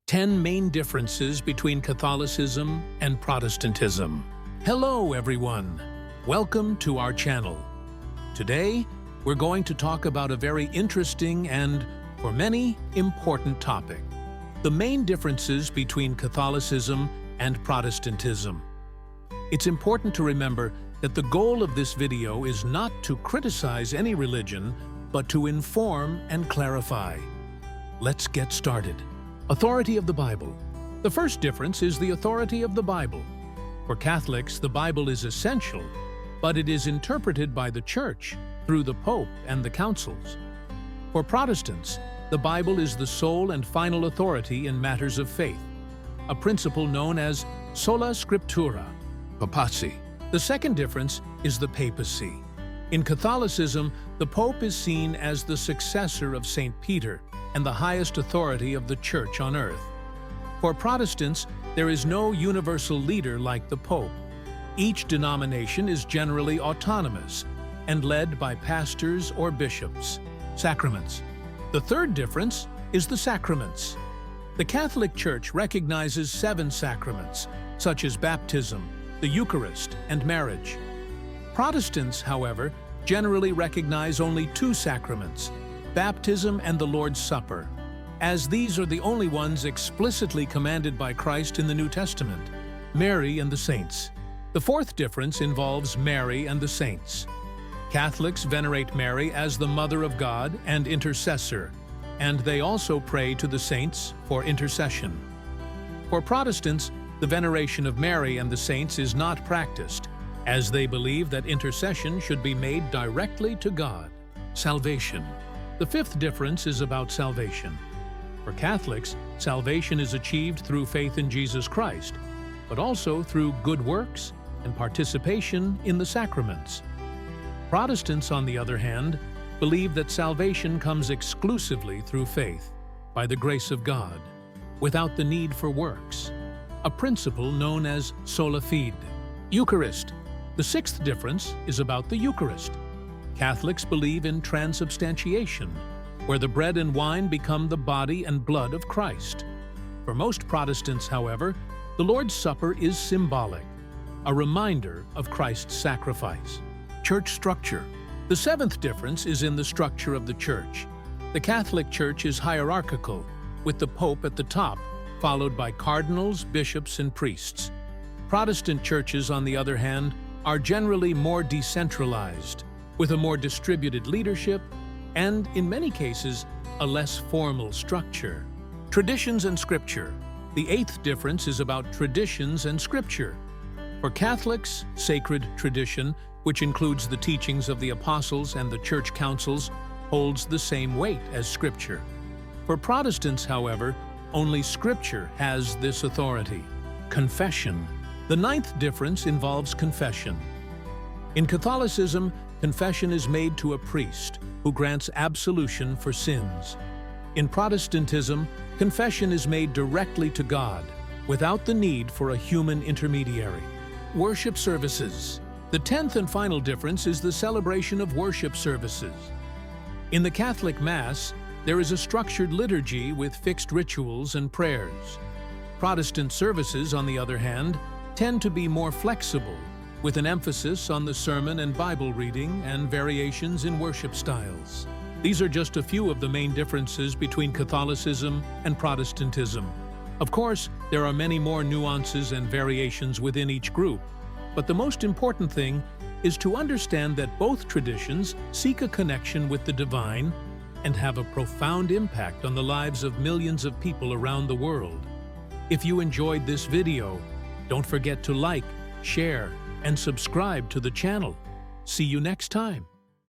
10 main differences between Catholicism and Protestantism. Hello, everyone. Welcome to our channel. Today, we're going to talk about a very interesting and, for many, important topic: the main differences between Catholicism and Protestantism. It's important to remember that the goal of this video is not to criticize any religion, but to inform and clarify. Let's get started. Authority of the Bible. The first difference is the authority of the Bible. For Catholics, the Bible is essential, but it is interpreted by the Church through the Pope and the councils. For Protestants, the Bible is the sole and final authority in matters of faith, a principle known as sola scriptura, papacy. The second difference is the papacy. In Catholicism, the Pope is seen as the successor of St. Peter and the highest authority of the Church on earth. For Protestants, there is no universal leader like the Pope. Each denomination is generally autonomous and led by pastors or bishops. Sacraments. The third difference is the sacraments. The Catholic Church recognizes 7 sacraments, such as baptism, the Eucharist, and marriage. Protestants, however, generally recognize only 2 sacraments: baptism and the Lord's Supper, as these are the only ones explicitly commanded by Christ in the New Testament: Mary and the saints. The fourth difference involves Mary and the saints. Catholics venerate Mary as the Mother of God and intercessor, and they also pray to the saints for intercession. For Protestants, the veneration of Mary and the saints is not practiced, as they believe that intercession should be made directly to God. Salvation. The fifth difference is about salvation. For Catholics, salvation is achieved through faith in Jesus Christ, but also through good works and participation in the sacraments. Protestants, on the other hand, believe that salvation comes exclusively through faith, by the grace of God, without the need for works, a principle known as sola fide. Eucharist. The sixth difference is about the Eucharist. Catholics believe in transubstantiation, where the bread and wine become the body and blood of Christ. For most Protestants, however, the Lord's Supper is symbolic, a reminder of Christ's sacrifice. Church structure. The seventh difference is in the structure of the Church. The Catholic Church is hierarchical, with the Pope at the top, followed by cardinals, bishops, and priests. Protestant churches, on the other hand, are generally more decentralized, with a more distributed leadership and, in many cases, a less formal structure. Traditions and Scripture. The eighth difference is about traditions and Scripture. For Catholics, sacred tradition, which includes the teachings of the apostles and the church councils, holds the same weight as Scripture. For Protestants, however, only Scripture has this authority. Confession. The ninth difference involves confession. In Catholicism, confession is made to a priest who grants absolution for sins. In Protestantism, confession is made directly to God, without the need for a human intermediary. Worship services. The 10th and final difference is the celebration of worship services. In the Catholic Mass, there is a structured liturgy with fixed rituals and prayers. Protestant services, on the other hand, tend to be more flexible, with an emphasis on the sermon and Bible reading and variations in worship styles. These are just a few of the main differences between Catholicism and Protestantism. Of course, there are many more nuances and variations within each group, but the most important thing is to understand that both traditions seek a connection with the divine and have a profound impact on the lives of millions of people around the world. If you enjoyed this video, don't forget to like, share, and subscribe to the channel. See you next time.